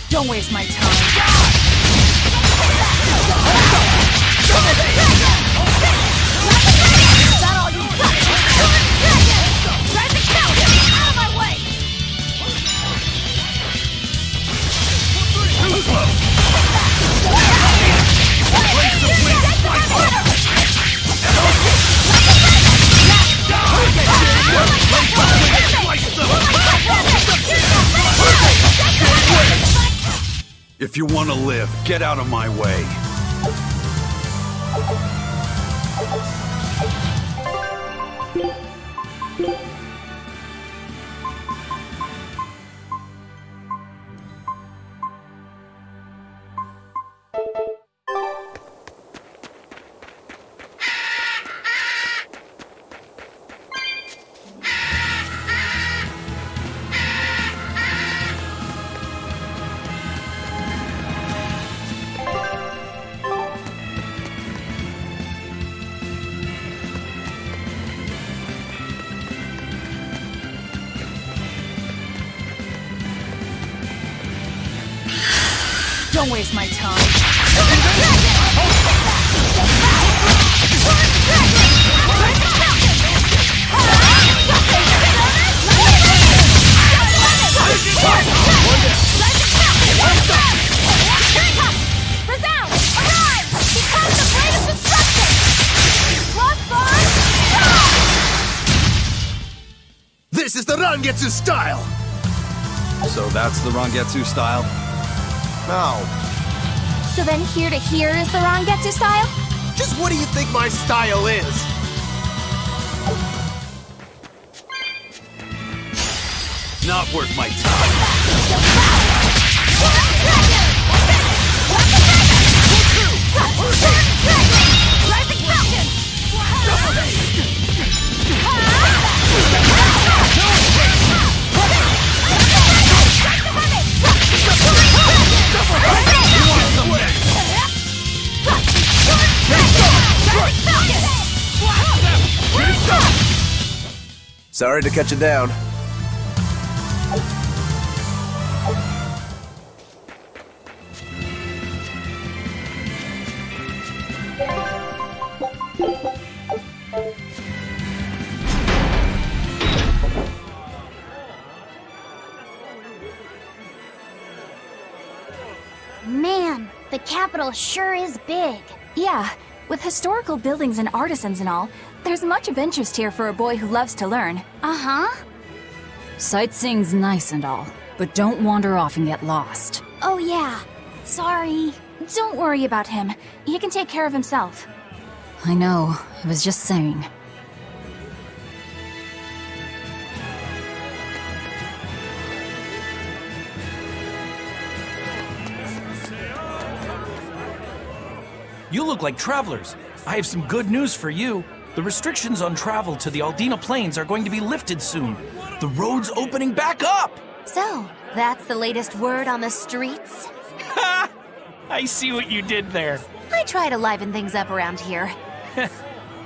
Don't waste my time. If you want to live, get out of my way. Don't waste my time. This is the Rangetsu style! So that's the Rangetsu style? No. So then here to here is the Rangetsu style? Just what do you think my style is? Not worth my time. Sorry to cut you down. Man, the capital sure is big. Yeah, with historical buildings and artisans and all, there's much of interest here for a boy who loves to learn. Uh-huh. Sightseeing's nice and all, but don't wander off and get lost. Oh yeah. Sorry. Don't worry about him. He can take care of himself. I know, I was just saying. You look like travelers. I have some good news for you. The restrictions on travel to the Aldina Plains are going to be lifted soon. The road's opening back up! So, that's the latest word on the streets? Ha! I see what you did there. I try to liven things up around here.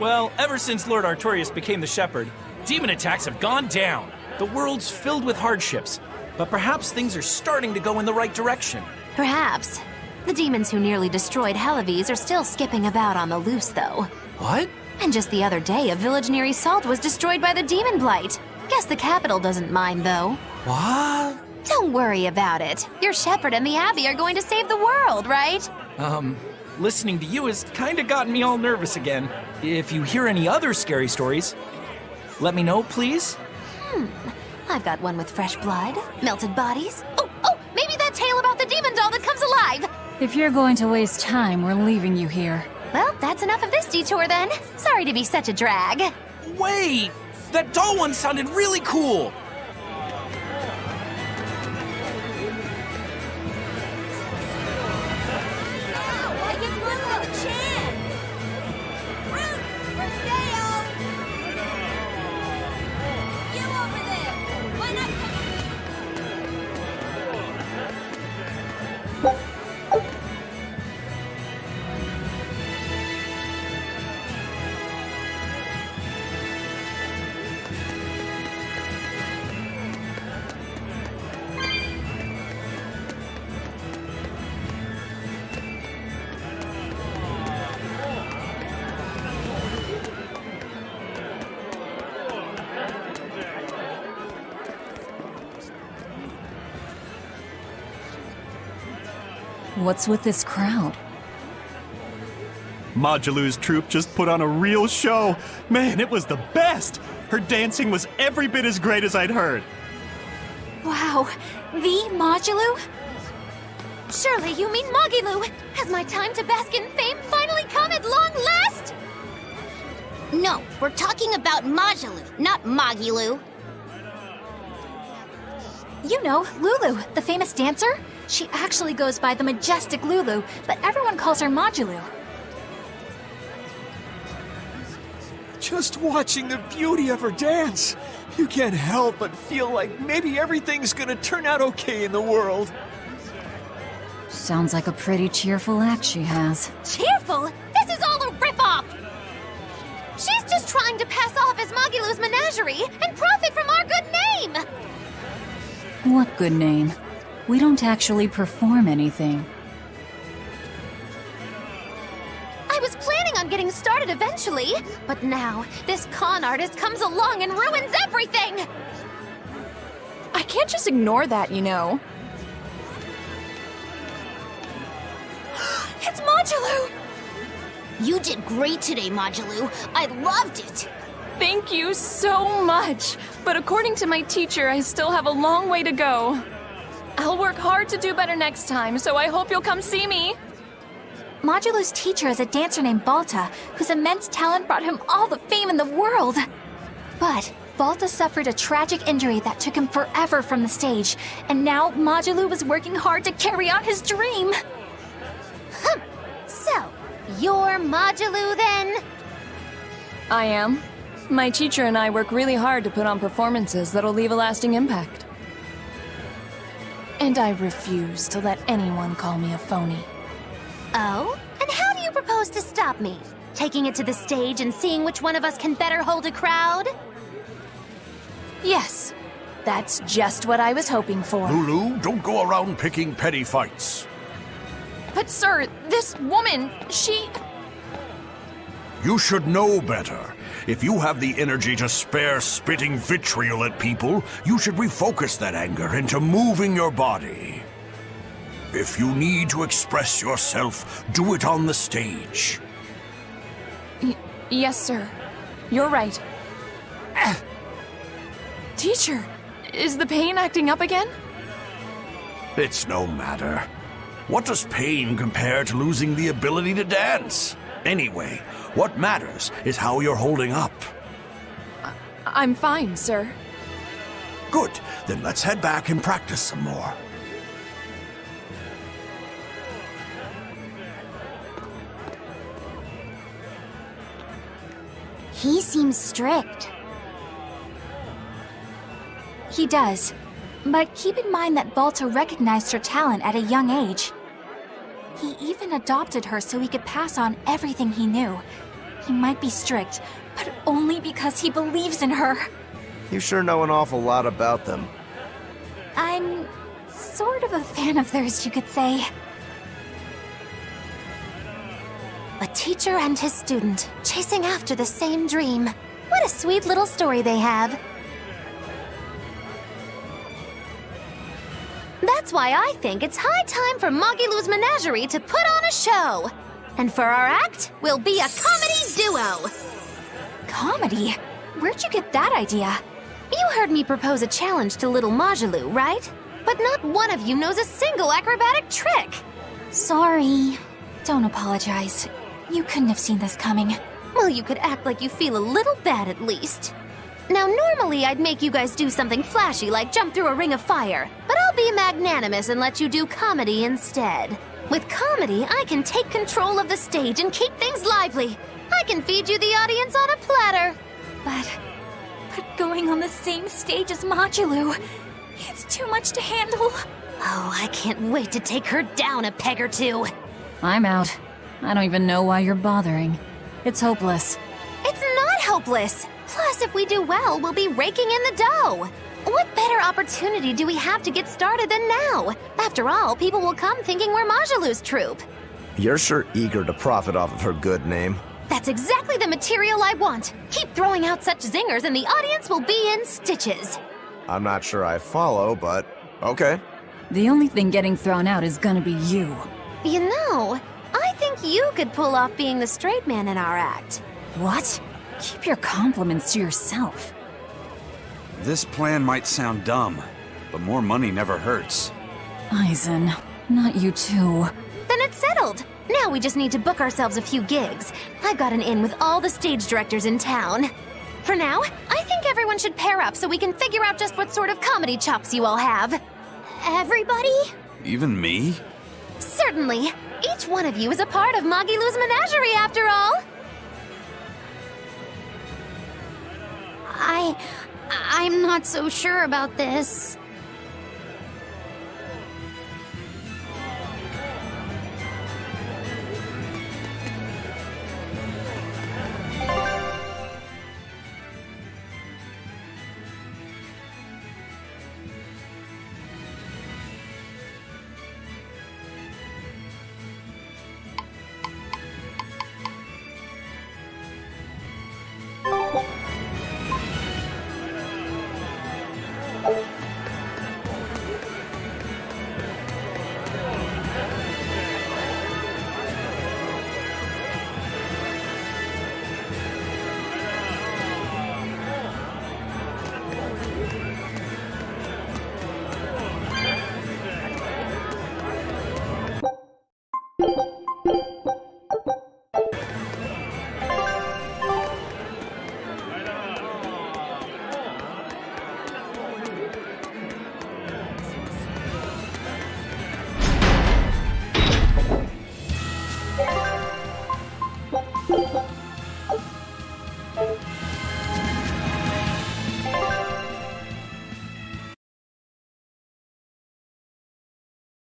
Well, ever since Lord Artorius became the Shepherd, demon attacks have gone down. The world's filled with hardships, but perhaps things are starting to go in the right direction. Perhaps. The demons who nearly destroyed Helives are still skipping about on the loose, though. What? And just the other day, a village near Salt was destroyed by the demon blight. Guess the capital doesn't mind, though. What? Don't worry about it. Your shepherd and the Abbey are going to save the world, right? Listening to you has kinda gotten me all nervous again. If you hear any other scary stories, let me know, please. I've got one with fresh blood, melted bodies. Oh, maybe that tale about the demon doll that comes alive! If you're going to waste time, we're leaving you here. Well, that's enough of this detour then. Sorry to be such a drag. Wait! That doll one sounded really cool! What's with this crowd? Modulu's troupe just put on a real show. Man, it was the best! Her dancing was every bit as great as I'd heard. Wow, the Modulu? Surely you mean Mogilu! Has my time to bask in fame finally come at long last? No, we're talking about Majulu, not Mogilu. You know, Lulu, the famous dancer? She actually goes by the majestic Lulu, but everyone calls her Modulu. Just watching the beauty of her dance, you can't help but feel like maybe everything's gonna turn out okay in the world. Sounds like a pretty cheerful act she has. Cheerful? This is all a ripoff! She's just trying to pass off as Mogilu's menagerie and profit from our good name! What good name? We don't actually perform anything. I was planning on getting started eventually, but now this con artist comes along and ruins everything! I can't just ignore that, you know. It's Modulu! You did great today, Modulu. I loved it. Thank you so much. But according to my teacher, I still have a long way to go. I'll work hard to do better next time, so I hope you'll come see me. Modulu's teacher is a dancer named Balta, whose immense talent brought him all the fame in the world. But Balta suffered a tragic injury that took him forever from the stage, and now Modulu was working hard to carry out his dream. So, you're Modulu then? I am. My teacher and I work really hard to put on performances that'll leave a lasting impact. And I refuse to let anyone call me a phony. Oh? And how do you propose to stop me? Taking it to the stage and seeing which one of us can better hold a crowd? Yes, that's just what I was hoping for. Lulu, don't go around picking petty fights. But sir, this woman, she... You should know better. If you have the energy to spare spitting vitriol at people, you should refocus that anger into moving your body. If you need to express yourself, do it on the stage. Yes, sir. You're right. Teacher, is the pain acting up again? It's no matter. What does pain compare to losing the ability to dance? Anyway, what matters is how you're holding up. I'm fine, sir. Good. Then let's head back and practice some more. He seems strict. He does. But keep in mind that Volta recognized her talent at a young age. He even adopted her so he could pass on everything he knew. He might be strict, but only because he believes in her. You sure know an awful lot about them. I'm sort of a fan of theirs, you could say. A teacher and his student, chasing after the same dream. What a sweet little story they have. That's why I think it's high time for Magilou's Menagerie to put on a show. And for our act, we'll be a comedy duo. Comedy? Where'd you get that idea? You heard me propose a challenge to little Magilou, right? But not one of you knows a single acrobatic trick. Sorry. Don't apologize. You couldn't have seen this coming. Well, you could act like you feel a little bad at least. Now, normally I'd make you guys do something flashy like jump through a ring of fire, but I'll be magnanimous and let you do comedy instead. With comedy, I can take control of the stage and keep things lively. I can feed you the audience on a platter. But going on the same stage as Magilou, it's too much to handle. Oh, I can't wait to take her down a peg or two. I'm out. I don't even know why you're bothering. It's hopeless. It's not hopeless. Plus, if we do well, we'll be raking in the dough. What better opportunity do we have to get started than now? After all, people will come thinking we're Magilou's troupe. You're sure eager to profit off of her good name. That's exactly the material I want. Keep throwing out such zingers and the audience will be in stitches. I'm not sure I follow, but okay. The only thing getting thrown out is gonna be you. You know, I think you could pull off being the straight man in our act. What? Keep your compliments to yourself. This plan might sound dumb, but more money never hurts. Eisen, not you too. Then it's settled. Now we just need to book ourselves a few gigs. I've got an in with all the stage directors in town. For now, I think everyone should pair up so we can figure out just what sort of comedy chops you all have. Everybody? Even me? Certainly. Each one of you is a part of Magilou's Menagerie, after all. I'm not so sure about this.